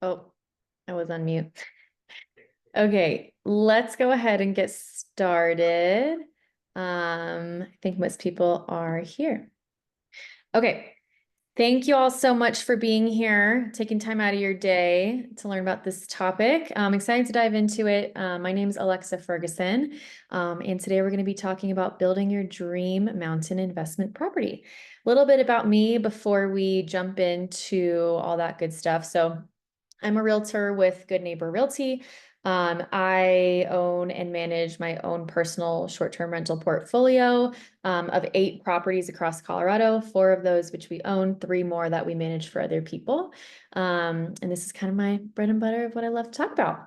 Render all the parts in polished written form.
Oh, I was on mute. Okay, let's go ahead and get started. I think most people are here. Okay, thank you all so much for being here, taking time out of your day to learn about this topic. I'm excited to dive into it. My name is Alexa Ferguson, and today we're going to be talking about building your dream mountain investment property. A little bit about me before we jump into all that good stuff. So, I'm a realtor with Good Neighbor Realty. I own and manage my own personal short-term rental portfolio of 8 properties across Colorado, 4 of those which we own, 3 more that we manage for other people. And this is kind of my bread and butter of what I love to talk about.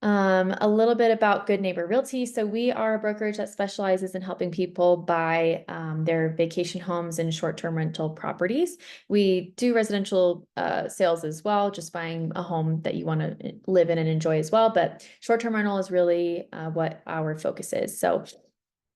A little bit about Good Neighbor Realty. So we are a brokerage that specializes in helping people buy their vacation homes and short-term rental properties. We do residential sales as well, just buying a home that you want to live in and enjoy as well. But short-term rental is really what our focus is. So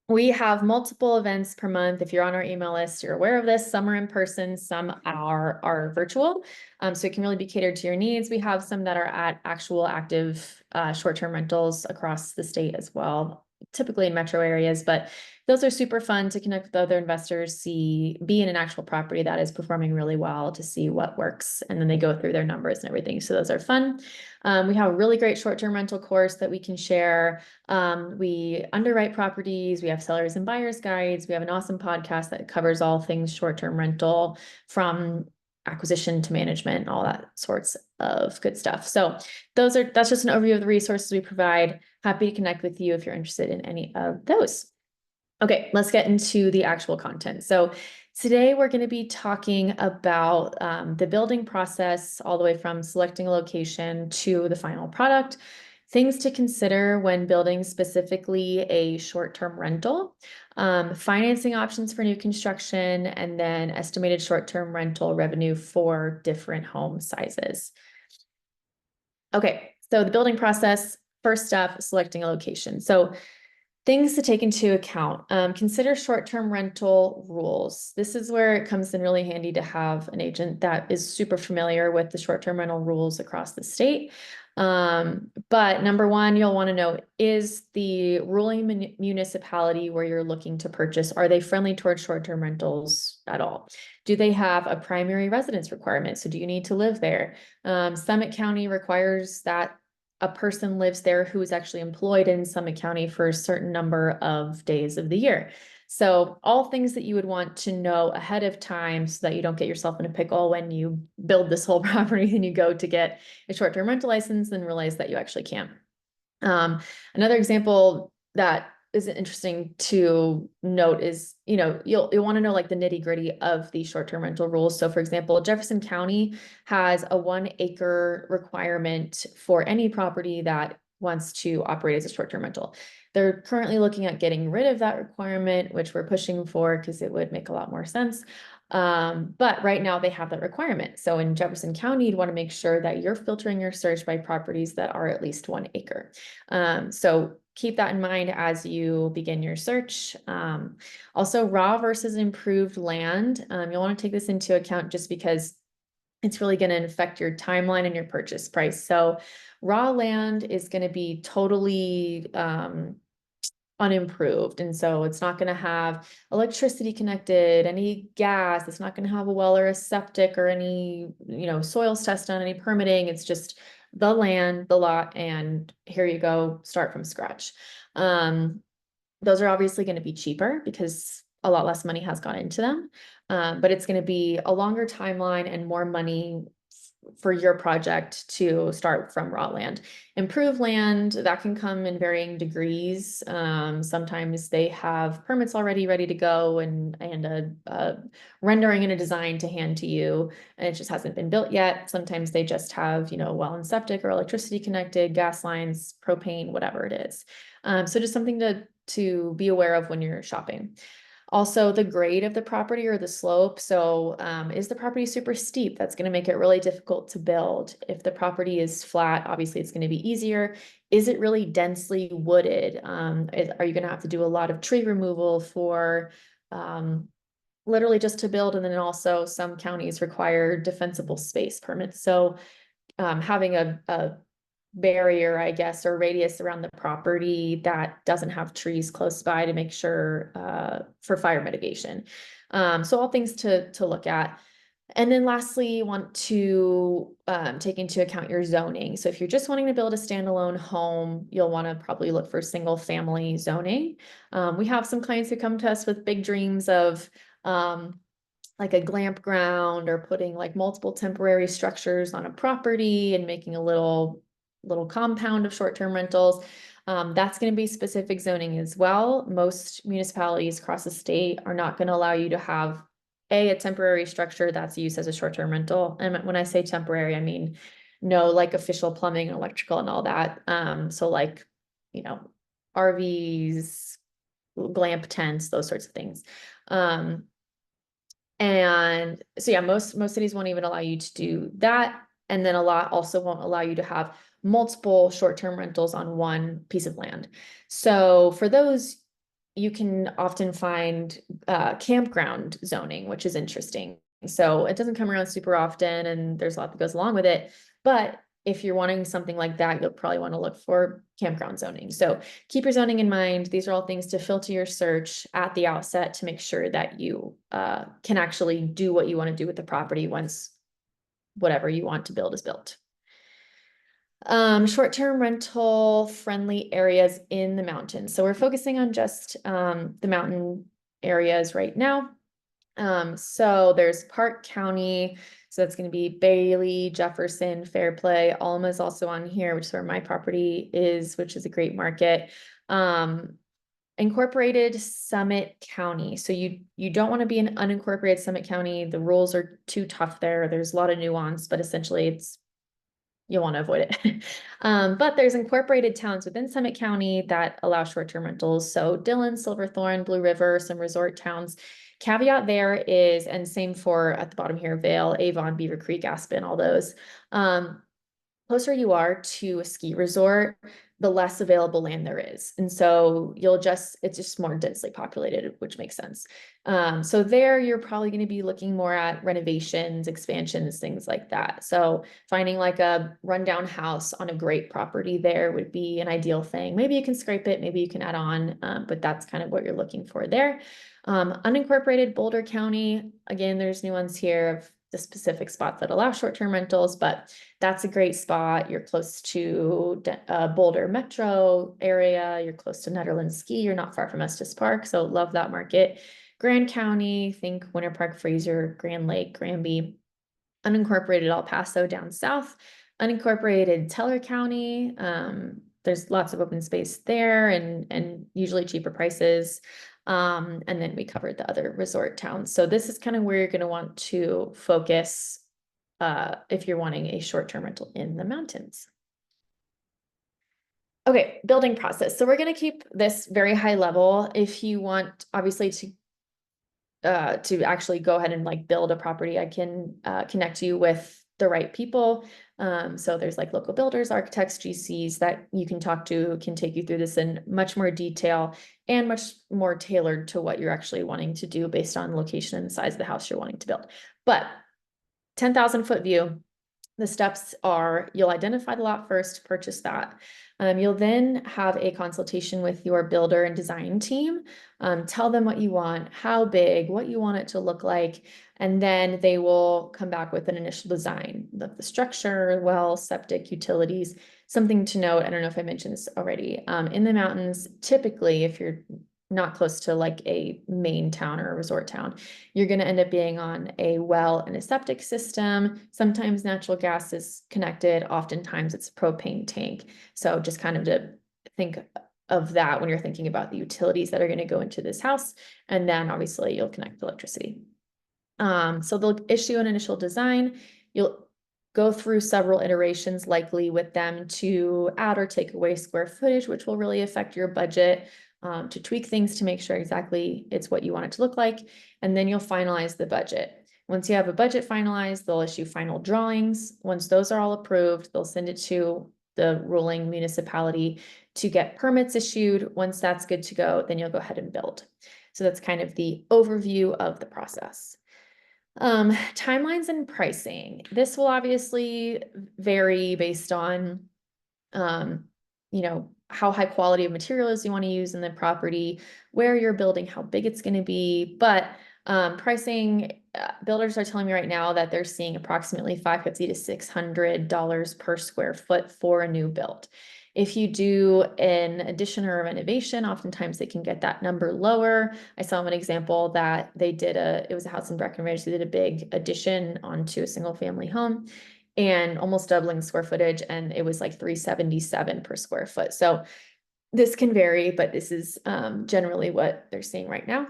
we have multiple events per month. If you're on our email list, you're aware of this. Some are in person, some are virtual. So it can really be catered to your needs. We have some that are at actual active short-term rentals across the state as well, typically in metro areas, but those are super fun to connect with other investors, be in an actual property that is performing really well to see what works. And then they go through their numbers and everything. So those are fun. We have a really great short-term rental course that we can share. We underwrite properties. We have sellers and buyers guides. We have an awesome podcast that covers all things short-term rental, from acquisition to management, all that sorts of good stuff. So that's just an overview of the resources we provide. Happy to connect with you if you're interested in any of those. Okay, let's get into the actual content. So today we're going to be talking about the building process all the way from selecting a location to the final product, things to consider when building specifically a short-term rental, financing options for new construction, and then estimated short-term rental revenue for different home sizes. Okay, so the building process, first step, selecting a location. So things to take into account. Consider short-term rental rules. This is where it comes in really handy to have an agent that is super familiar with the short-term rental rules across the state. But number one, you'll want to know, is the ruling municipality where you're looking to purchase, are they friendly towards short-term rentals at all? Do they have a primary residence requirement? So do you need to live there? Summit County requires that a person lives there who is actually employed in Summit County for a certain number of days of the year. So all things that you would want to know ahead of time so that you don't get yourself in a pickle when you build this whole property and you go to get a short-term rental license and realize that you actually can't. Another example that is interesting to note is, you'll want to know like the nitty-gritty of the short-term rental rules. So for example, Jefferson County has a 1-acre requirement for any property that wants to operate as a short-term rental. They're currently looking at getting rid of that requirement, which we're pushing for because it would make a lot more sense. But right now they have that requirement. So in Jefferson County, you'd want to make sure that you're filtering your search by properties that are at least 1 acre. So keep that in mind as you begin your search. Also, raw versus improved land. You'll want to take this into account just because it's really going to affect your timeline and your purchase price. So raw land is going to be totally unimproved. And so it's not going to have electricity connected, any gas. It's not going to have a well or a septic or any, soils test done, any permitting. It's just the land, the lot, and here you go, start from scratch. Those are obviously going to be cheaper because a lot less money has gone into them. But it's going to be a longer timeline and more money for your project to start from raw land. Improved land, that can come in varying degrees. Sometimes they have permits already ready to go and a rendering and a design to hand to you, and it just hasn't been built yet. Sometimes they just have, well and septic or electricity connected, gas lines, propane, whatever it is. So just something to be aware of when you're shopping. Also, the grade of the property or the slope. So is the property super steep? That's going to make it really difficult to build. If the property is flat, obviously it's going to be easier. Is it really densely wooded? Are you going to have to do a lot of tree removal for literally just to build, and then also some counties require defensible space permits. So having a barrier, I guess, or radius around the property that doesn't have trees close by to make sure for fire mitigation. So all things to look at. And then lastly, you want to take into account your zoning. So if you're just wanting to build a standalone home, you'll want to probably look for single family zoning. We have some clients who come to us with big dreams of like a glamp ground or putting like multiple temporary structures on a property and making a little compound of short-term rentals. That's going to be specific zoning as well. Most municipalities across the state are not going to allow you to have a temporary structure that's used as a short-term rental. And when I say temporary, I mean no like official plumbing and electrical and all that. So like, you know, RVs, glamp tents, those sorts of things. And so yeah, most cities won't even allow you to do that. And then a lot also won't allow you to have multiple short-term rentals on one piece of land. So for those, you can often find campground zoning, which is interesting. So it doesn't come around super often, and there's a lot that goes along with it. But if you're wanting something like that, you'll probably want to look for campground zoning. So keep your zoning in mind. These are all things to filter your search at the outset to make sure that you can actually do what you want to do with the property once whatever you want to build is built. Short-term rental friendly areas in the mountains. So we're focusing on just the mountain areas right now. So there's Park County. So that's going to be Bailey, Jefferson, Fairplay. Alma is also on here, which is where my property is, which is a great market. Incorporated Summit County. So you don't want to be in unincorporated Summit County. The rules are too tough there. There's a lot of nuance, but essentially you'll want to avoid it. But there's incorporated towns within Summit County that allow short-term rentals. So Dillon, Silverthorne, Blue River, some resort towns. Caveat there is, and same for at the bottom here, Vail, Avon, Beaver Creek, Aspen, all those. Closer you are to a ski resort, the less available land there is. And so it's just more densely populated, which makes sense. So there you're probably going to be looking more at renovations, expansions, things like that. So finding like a rundown house on a great property there would be an ideal thing. Maybe you can scrape it, maybe you can add on, but that's kind of what you're looking for there. Unincorporated Boulder County, again, there's nuance here of the specific spots that allow short-term rentals, but that's a great spot. You're close to Boulder Metro area. You're close to Netherlands Ski. You're not far from Estes Park. So love that market. Grand County, think Winter Park, Fraser, Grand Lake, Granby. Unincorporated El Paso down south. Unincorporated Teller County. There's lots of open space there and usually cheaper prices. And then we covered the other resort towns. So this is kind of where you're going to want to focus if you're wanting a short-term rental in the mountains. Okay, building process. So we're going to keep this very high level. If you want, obviously, to actually go ahead and like build a property, I can connect you with the right people. So there's like local builders, architects, GCs that you can talk to, can take you through this in much more detail and much more tailored to what you're actually wanting to do based on location and size of the house you're wanting to build. But 10,000 foot view, the steps are you'll identify the lot first, purchase that. You'll then have a consultation with your builder and design team. Tell them what you want, how big, what you want it to look like, and then they will come back with an initial design of the structure, well, septic, utilities. Something to note, I don't know if I mentioned this already, in the mountains, typically if you're not close to like a main town or a resort town, you're going to end up being on a well and a septic system. Sometimes natural gas is connected. Oftentimes it's a propane tank. So just kind of to think of that when you're thinking about the utilities that are going to go into this house. And then obviously you'll connect electricity. So they'll issue an initial design. You'll go through several iterations likely with them to add or take away square footage, which will really affect your budget. To tweak things to make sure exactly it's what you want it to look like. And then you'll finalize the budget. Once you have a budget finalized, they'll issue final drawings. Once those are all approved, they'll send it to the ruling municipality to get permits issued. Once that's good to go, then you'll go ahead and build. So that's kind of the overview of the process. Timelines and pricing. This will obviously vary based on, um, how high quality of materials you want to use in the property, where you're building, how big it's going to be. But pricing, builders are telling me right now that they're seeing approximately $550 to $600 per square foot for a new build. If you do an addition or a renovation, oftentimes they can get that number lower. I saw an example that it was a house in Breckenridge. They did a big addition onto a single family home and almost doubling square footage, and it was like 377 per square foot. So this can vary, but this is generally what they're seeing right now.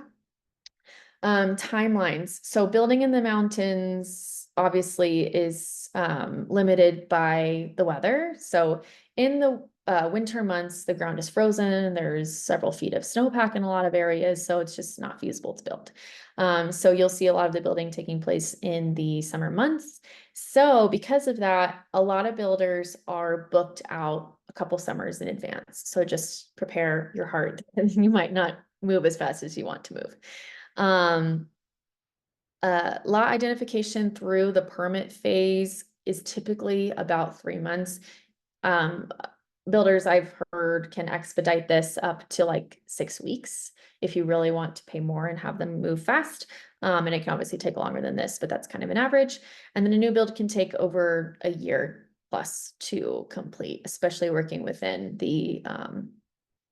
Timelines. So building in the mountains obviously is limited by the weather. So in the winter months, the ground is frozen. There's several feet of snowpack in a lot of areas, so it's just not feasible to build. So you'll see a lot of the building taking place in the summer months. So because of that, a lot of builders are booked out a couple summers in advance. So just prepare your heart, and you might not move as fast as you want to move. Lot identification through the permit phase is typically about 3 months. Builders I've heard can expedite this up to like 6 weeks if you really want to pay more and have them move fast. And it can obviously take longer than this, but that's kind of an average. And then a new build can take over a year plus to complete, especially working within the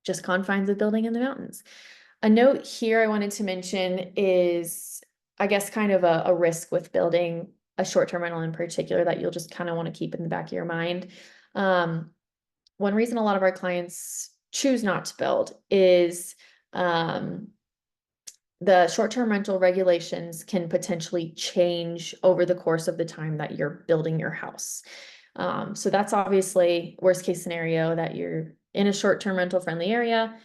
just confines of building in the mountains. A note here I wanted to mention is, I guess, kind of a risk with building a short-term rental in particular that you'll just kind of want to keep in the back of your mind. One reason a lot of our clients choose not to build is the short-term rental regulations can potentially change over the course of the time that you're building your house. So that's obviously worst case scenario, that you're in a short-term rental friendly area.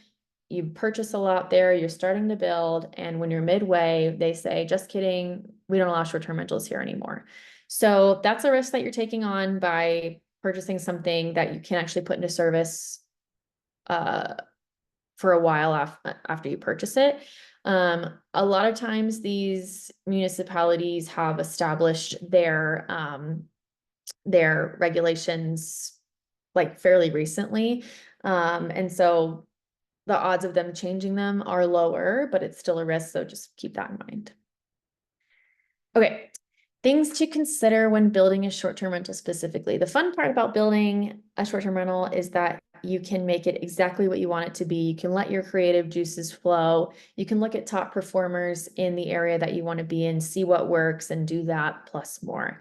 You purchase a lot there, you're starting to build, and when you're midway, they say, just kidding, we don't allow short-term rentals here anymore. So that's a risk that you're taking on by purchasing something that you can actually put into service for a while after you purchase it. A lot of times these municipalities have established their regulations like fairly recently. And so the odds of them changing them are lower, but it's still a risk. So just keep that in mind. Okay. Things to consider when building a short-term rental specifically. The fun part about building a short-term rental is that you can make it exactly what you want it to be. You can let your creative juices flow. You can look at top performers in the area that you want to be in, see what works, and do that plus more.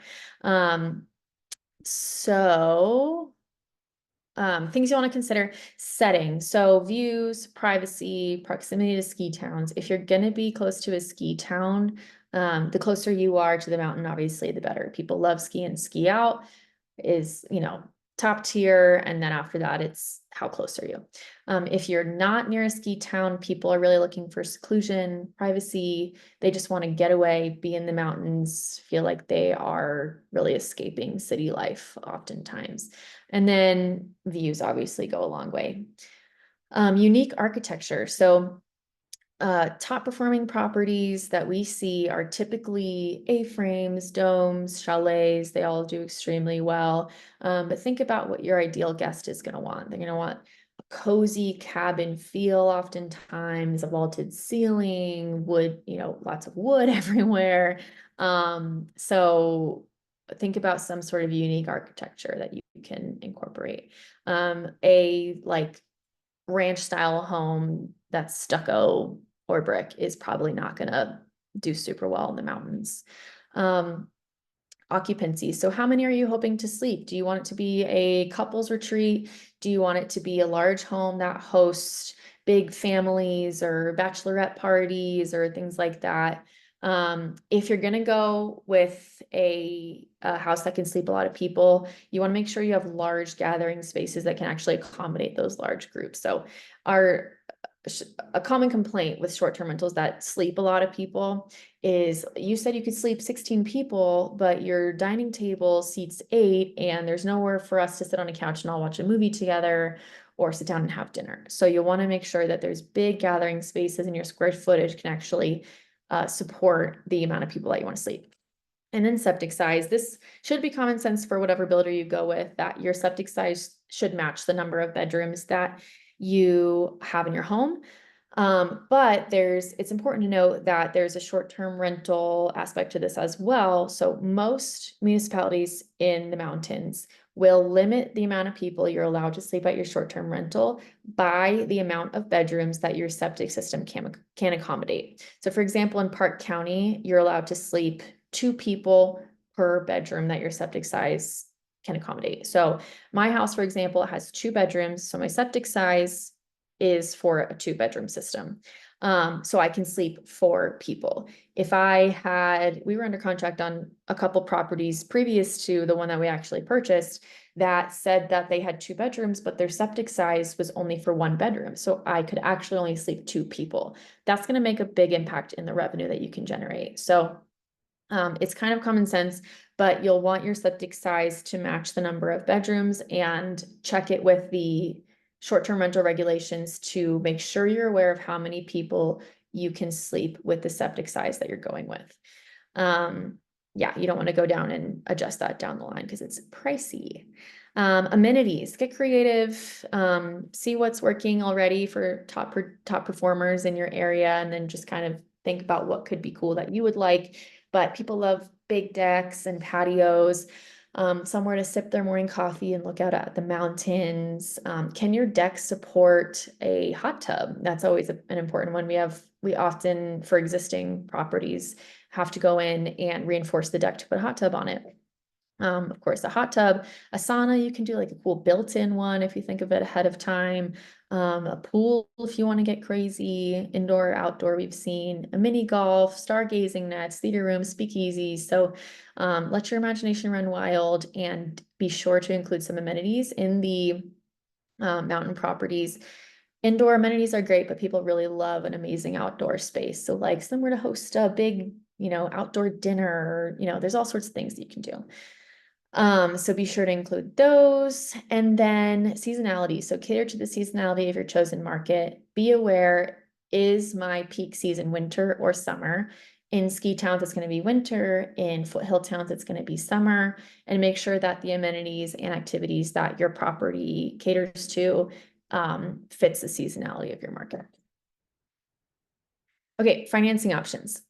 Things you want to consider: setting. So views, privacy, proximity to ski towns. If you're going to be close to a ski town, the closer you are to the mountain, obviously, the better. People love ski and ski out is, top tier. And then after that, it's how close are you? If you're not near a ski town, people are really looking for seclusion, privacy. They just want to get away, be in the mountains, feel like they are really escaping city life oftentimes. And then views obviously go a long way. Unique architecture. So top performing properties that we see are typically A-frames, domes, chalets. They all do extremely well. But think about what your ideal guest is going to want. They're going to want a cozy cabin feel, oftentimes a vaulted ceiling, wood, lots of wood everywhere. So think about some sort of unique architecture that you can incorporate. A like ranch style home that's stucco or brick is probably not going to do super well in the mountains. Occupancy. So how many are you hoping to sleep? Do you want it to be a couples retreat? Do you want it to be a large home that hosts big families or bachelorette parties or things like that? If you're going to go with a house that can sleep a lot of people, you want to make sure you have large gathering spaces that can actually accommodate those large groups. So a common complaint with short-term rentals that sleep a lot of people is, you said you could sleep 16 people, but your dining table seats 8 and there's nowhere for us to sit on a couch and all watch a movie together. or sit down and have dinner. So you'll want to make sure that there's big gathering spaces and your square footage can actually support the amount of people that you want to sleep. And then septic size, this should be common sense for whatever builder you go with, that your septic size should match the number of bedrooms that you have in your home. But it's important to note that there's a short-term rental aspect to this as well. So most municipalities in the mountains will limit the amount of people you're allowed to sleep at your short-term rental by the amount of bedrooms that your septic system can accommodate. So for example, in Park County, you're allowed to sleep 2 people per bedroom that your septic size can accommodate. So my house, for example, has 2 bedrooms. So my septic size is for a 2-bedroom system. So I can sleep 4 people. If we were under contract on a couple properties previous to the one that we actually purchased that said that they had 2 bedrooms, but their septic size was only for 1 bedroom. So I could actually only sleep 2 people. That's going to make a big impact in the revenue that you can generate. So it's kind of common sense, but you'll want your septic size to match the number of bedrooms and check it with the short-term rental regulations to make sure you're aware of how many people you can sleep with the septic size that you're going with. Yeah, you don't want to go down and adjust that down the line because it's pricey. Amenities, get creative, see what's working already for top performers in your area, and then just kind of think about what could be cool that you would like. But people love big decks and patios, somewhere to sip their morning coffee and look out at the mountains. Can your deck support a hot tub? That's always an important one. We often, for existing properties, have to go in and reinforce the deck to put a hot tub on it. Of course, a hot tub, a sauna, you can do like a cool built-in one if you think of it ahead of time. A pool if you want to get crazy, indoor, outdoor, we've seen a mini golf, stargazing nets, theater rooms, speakeasies. So let your imagination run wild and be sure to include some amenities in the mountain properties. Indoor amenities are great, but people really love an amazing outdoor space. So like somewhere to host a big, outdoor dinner, there's all sorts of things that you can do. So be sure to include those. And then seasonality. So cater to the seasonality of your chosen market. Be aware, is my peak season winter or summer? In ski towns, it's going to be winter. In foothill towns, it's going to be summer. And make sure that the amenities and activities that your property caters to fits the seasonality of your market. Okay, financing options.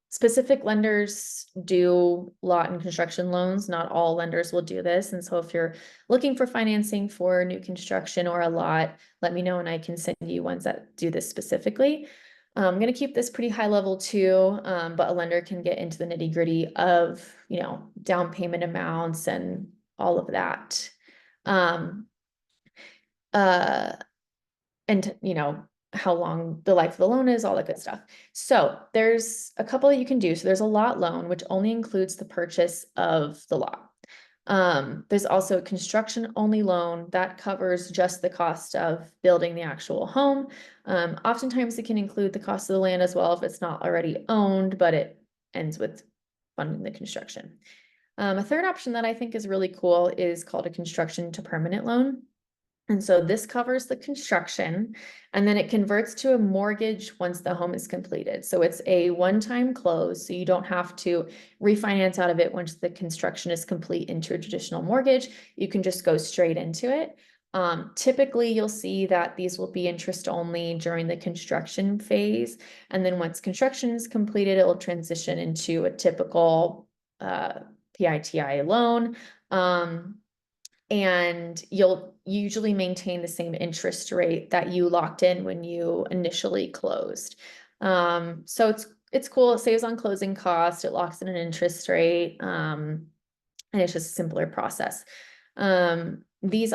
Specific lenders do lot and construction loans. Not all lenders will do this. And so if you're looking for financing for new construction or a lot, let me know and I can send you ones that do this specifically. I'm going to keep this pretty high level too, but a lender can get into the nitty gritty of, down payment amounts and all of that. And how long the life of the loan is, all that good stuff. So there's a couple that you can do. So there's a lot loan, which only includes the purchase of the lot. There's also a construction only loan that covers just the cost of building the actual home. Oftentimes it can include the cost of the land as well if it's not already owned, but it ends with funding the construction. A third option that I think is really cool is called a construction to permanent loan. And so this covers the construction and then it converts to a mortgage once the home is completed. So it's a one-time close. So you don't have to refinance out of it once the construction is complete into a traditional mortgage. You can just go straight into it. Typically, you'll see that these will be interest only during the construction phase. And then once construction is completed, it will transition into a typical PITI loan. And you'll usually maintain the same interest rate that you locked in when you initially closed. So it's cool. It saves on closing cost. It locks in an interest rate. And it's just a simpler process. These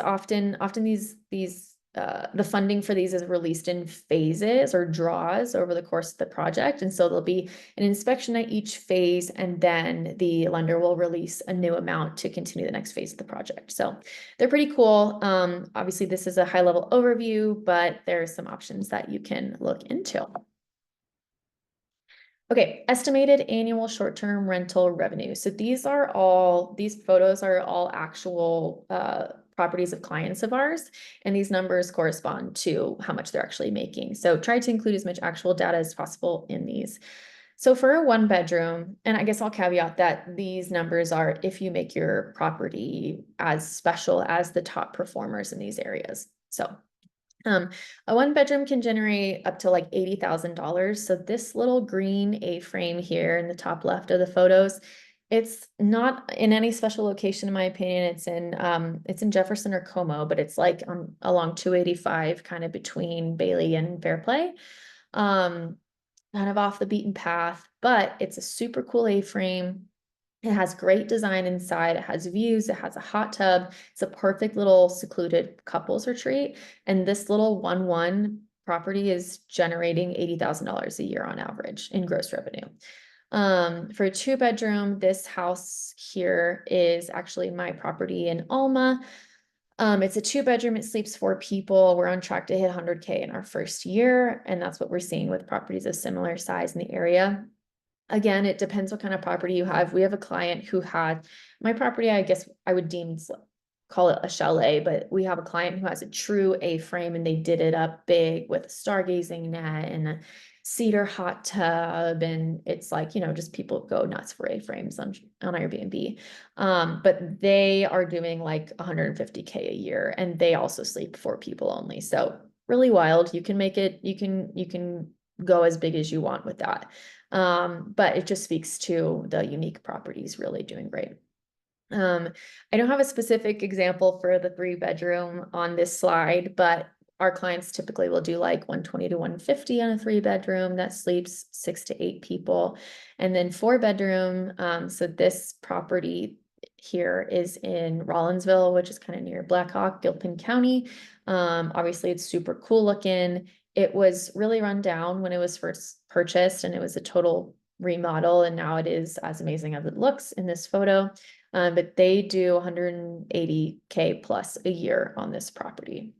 the funding for these is released in phases or draws over the course of the project. And so there'll be an inspection at each phase, and then the lender will release a new amount to continue the next phase of the project. So they're pretty cool. Obviously, this is a high level overview, but there are some options that you can look into. Okay, estimated annual short-term rental revenue. So these photos are all actual properties of clients of ours, and these numbers correspond to how much they're actually making. So try to include as much actual data as possible in these. So for a one bedroom, and I guess I'll caveat that these numbers are if you make your property as special as the top performers in these areas. So a one bedroom can generate up to like $80,000. So this little green A-frame here in the top left of the photos, it's not in any special location, in my opinion. It's in Jefferson or Como, but it's like along 285, kind of between Bailey and Fairplay. Um, Kind of off the beaten path, but it's a super cool A-frame. It has great design inside. It has views. It has a hot tub. It's a perfect little secluded couples retreat. And this little 1-1 property is generating $80,000 a year on average in gross revenue. For a two bedroom, this house here is actually my property in Alma. It's a two bedroom, it sleeps four people. We're on track to hit 100K in our first year. And that's what we're seeing with properties of similar size in the area. Again, it depends what kind of property you have. We have a client who had my property, I guess I would call it a chalet, but we have a client who has a true A-frame and they did it up big with a stargazing net and a cedar hot tub. And it's like, just people go nuts for A-frames on Airbnb. But they are doing like 150K a year and they also sleep four people only. So really wild. You can go as big as you want with that. But it just speaks to the unique properties really doing great. I don't have a specific example for the three bedroom on this slide, but our clients typically will do like 120 to 150 on a three bedroom that sleeps 6 to 8 people. And then four bedroom, so this property here is in Rollinsville, which is kind of near Blackhawk, Gilpin County. Obviously it's super cool looking. It was really run down when it was first purchased and it was a total remodel, and now it is as amazing as it looks in this photo. But they do 180K plus a year on this property.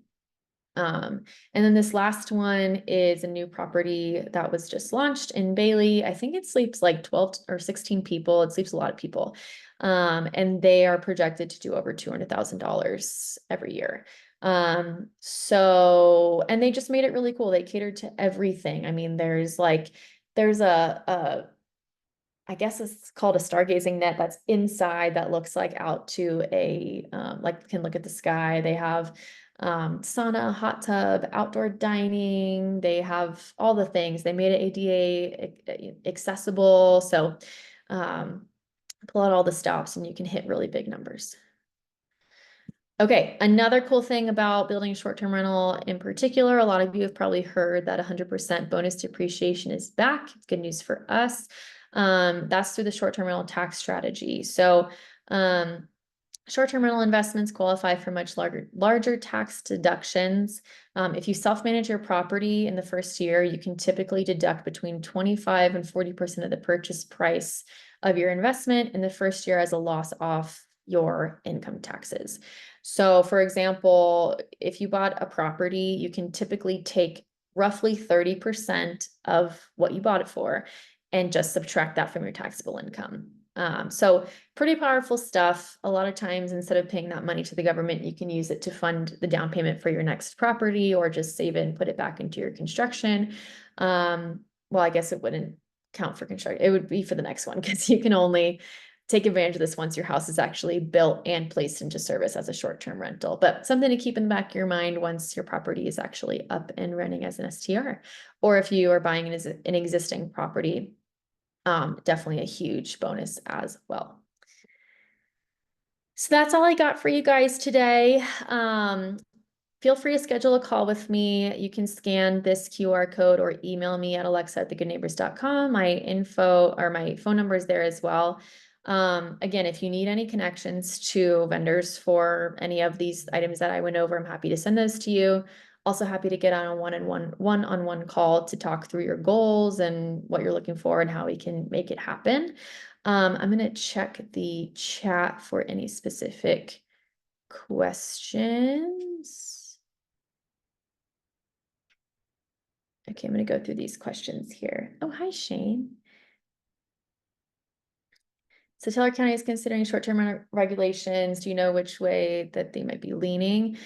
And then this last one is a new property that was just launched in Bailey. I think it sleeps like 12 or 16 people. It sleeps a lot of people. And they are projected to do over $200,000 every year. And they just made it really cool. They catered to everything. I mean, there's I guess it's called a stargazing net that's inside that looks like out to like can look at the sky. They have sauna, hot tub, outdoor dining. They have all the things. They made it ADA accessible. So pull out all the stops and you can hit really big numbers. Okay, another cool thing about building a short-term rental in particular, a lot of you have probably heard that 100% bonus depreciation is back. It's good news for us. That's through the short-term rental tax strategy. So short-term rental investments qualify for much larger tax deductions. If you self-manage your property in the first year, you can typically deduct between 25 and 40% of the purchase price of your investment in the first year as a loss off your income taxes. So for example, if you bought a property, you can typically take roughly 30% of what you bought it for and just subtract that from your taxable income. So pretty powerful stuff. A lot of times, instead of paying that money to the government, you can use it to fund the down payment for your next property or just save it and put it back into your construction. Well, I guess it wouldn't count for construction. It would be for the next one because you can only take advantage of this once your house is actually built and placed into service as a short-term rental. But something to keep in the back of your mind once your property is actually up and running as an STR, or if you are buying an existing property, definitely a huge bonus as well. So that's all I got for you guys today. Feel free to schedule a call with me. You can scan this QR code or email me at alexa@thegoodneighbors.com. My info or my phone number is there as well. Again, if you need any connections to vendors for any of these items that I went over, I'm happy to send those to you. Also happy to get on a one-on-one call to talk through your goals and what you're looking for and how we can make it happen. I'm going to check the chat for any specific questions. Okay, I'm going to go through these questions here. Oh, hi, Shane. So Taylor County is considering short-term regulations. Do you know which way that they might be leaning?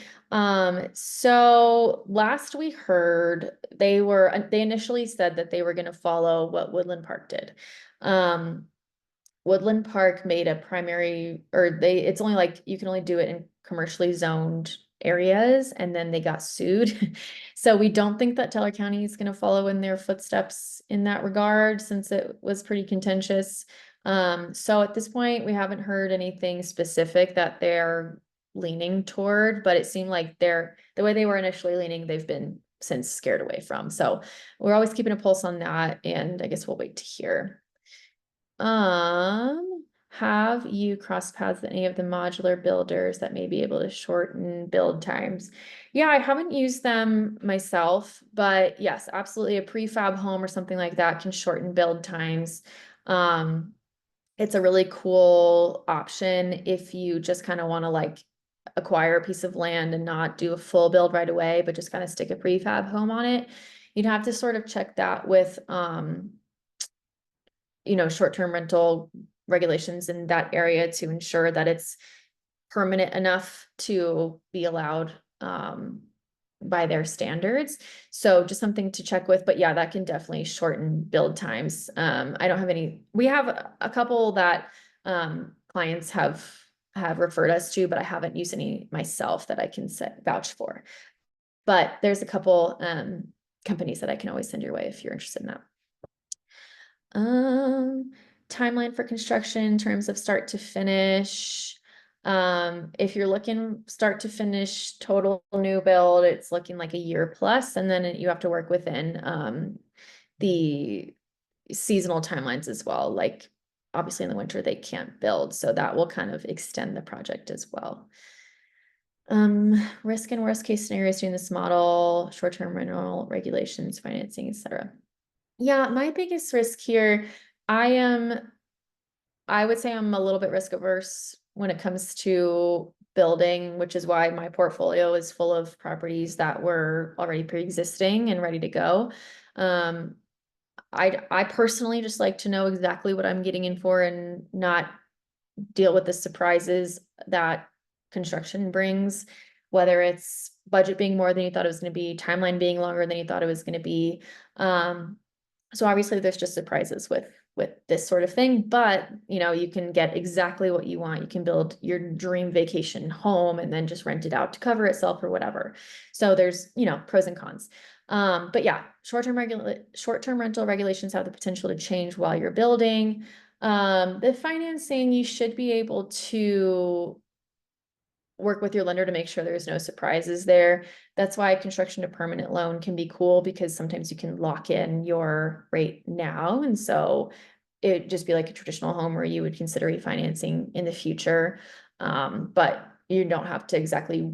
So last we heard, they initially said that they were going to follow what Woodland Park did. Woodland Park made a primary, it's only like, you can only do it in commercially zoned areas, and then they got sued. So we don't think that Teller County is gonna follow in their footsteps in that regard, since it was pretty contentious. So at this point, we haven't heard anything specific that they're leaning toward, but it seemed like the way they were initially leaning, they've been since scared away from. So we're always keeping a pulse on that, and I guess we'll wait to hear. Have you crossed paths with any of the modular builders that may be able to shorten build times? Yeah, I haven't used them myself, but yes, absolutely. A prefab home or something like that can shorten build times. It's a really cool option if you just kind of want to like acquire a piece of land and not do a full build right away, but just kind of stick a prefab home on it. You'd have to sort of check that with, short-term rental regulations in that area to ensure that it's permanent enough to be allowed by their standards. So just something to check with, but yeah, that can definitely shorten build times. I don't have we have a couple that clients have referred us to, but I haven't used any myself that I can vouch for. But there's a couple companies that I can always send your way if you're interested in that. Timeline for construction in terms of start to finish. If you're looking start to finish total new build, it's looking like a year plus, and then you have to work within the seasonal timelines as well. Like obviously in the winter they can't build, so that will kind of extend the project as well. Risk and worst case scenarios doing this model, short-term rental regulations, financing, etc. Yeah, my biggest risk here, I would say I'm a little bit risk averse when it comes to building, which is why my portfolio is full of properties that were already pre-existing and ready to go. I personally just like to know exactly what I'm getting in for and not deal with the surprises that construction brings, whether it's budget being more than you thought it was going to be, timeline being longer than you thought it was going to be. So obviously there's just surprises with this sort of thing, but you can get exactly what you want. You can build your dream vacation home and then just rent it out to cover itself or whatever. So there's, pros and cons. But yeah, short-term rental regulations have the potential to change while you're building. The financing, you should be able to work with your lender to make sure there's no surprises there. That's why construction to permanent loan can be cool, because sometimes you can lock in your rate now. And so it'd just be like a traditional home where you would consider refinancing in the future. But you don't have to exactly,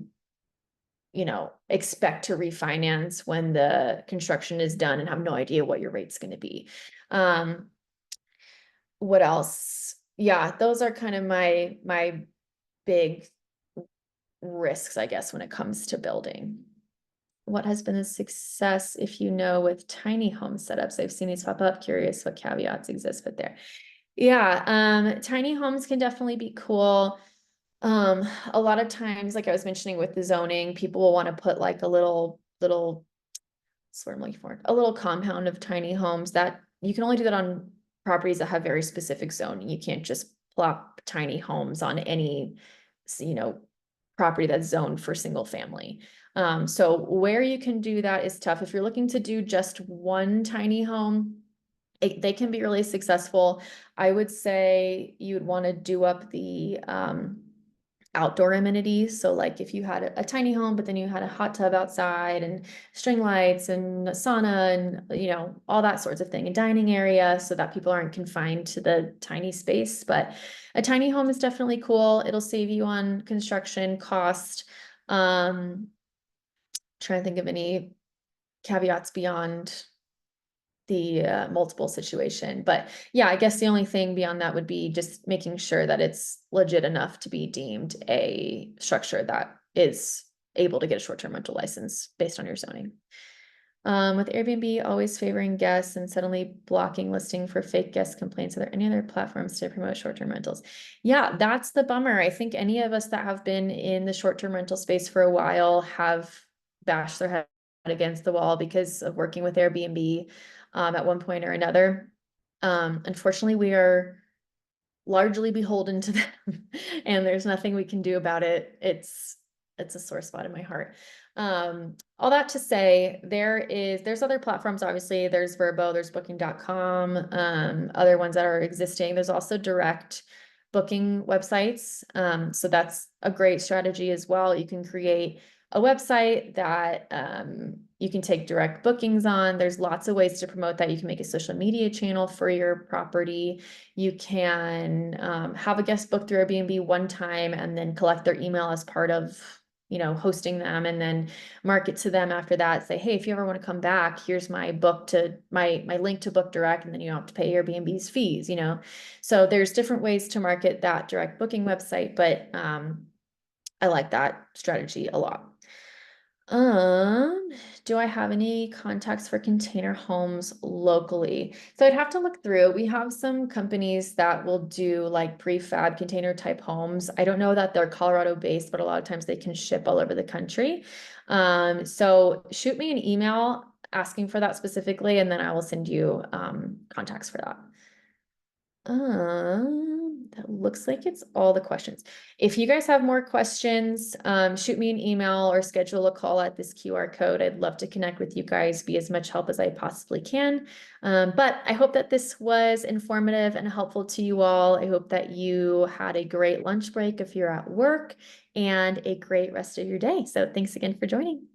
expect to refinance when the construction is done and have no idea what your rate's going to be. What else? Yeah, those are kind of my big risks, I guess, when it comes to building. What has been a success, if you know, with tiny home setups? I've seen these pop up. Curious what caveats exist with there. Yeah, tiny homes can definitely be cool. A lot of times, like I was mentioning with the zoning, people will want to put like a little sort of looking for a little compound of tiny homes. That you can only do that on properties that have very specific zoning. You can't just plop tiny homes on any, property that's zoned for single family. So where you can do that is tough. If you're looking to do just one tiny home, they can be really successful. I would say you would want to do up the outdoor amenities. So like if you had a tiny home, but then you had a hot tub outside and string lights and a sauna and, all that sorts of thing, a dining area so that people aren't confined to the tiny space. But a tiny home is definitely cool. It'll save you on construction cost. Trying to think of any caveats beyond the multiple situation. But yeah, I guess the only thing beyond that would be just making sure that it's legit enough to be deemed a structure that is able to get a short-term rental license based on your zoning. With Airbnb always favoring guests and suddenly blocking listing for fake guest complaints. Are there any other platforms to promote short-term rentals? Yeah, that's the bummer. I think any of us that have been in the short-term rental space for a while have bashed their head against the wall because of working with Airbnb at one point or another. Unfortunately, we are largely beholden to them and there's nothing we can do about it. It's a sore spot in my heart. All that to say, there's other platforms, obviously. There's Vrbo, there's booking.com, other ones that are existing. There's also direct booking websites. So that's a great strategy as well. You can create a website that you can take direct bookings on. There's lots of ways to promote that. You can make a social media channel for your property. You can have a guest book through Airbnb one time and then collect their email as part of, hosting them, and then market to them after that. Say, hey, if you ever want to come back, here's my my link to book direct, and then you don't have to pay Airbnb's fees. So there's different ways to market that direct booking website, but I like that strategy a lot. Um, do I have any contacts for container homes locally? So I'd have to look through. We have some companies that will do like prefab container type homes. I don't know that they're Colorado based, but a lot of times they can ship all over the country. So shoot me an email asking for that specifically, and then I will send you contacts for that. That looks like it's all the questions. If you guys have more questions, shoot me an email or schedule a call at this QR code. I'd love to connect with you guys, be as much help as I possibly can. But I hope that this was informative and helpful to you all. I hope that you had a great lunch break if you're at work and a great rest of your day. So thanks again for joining.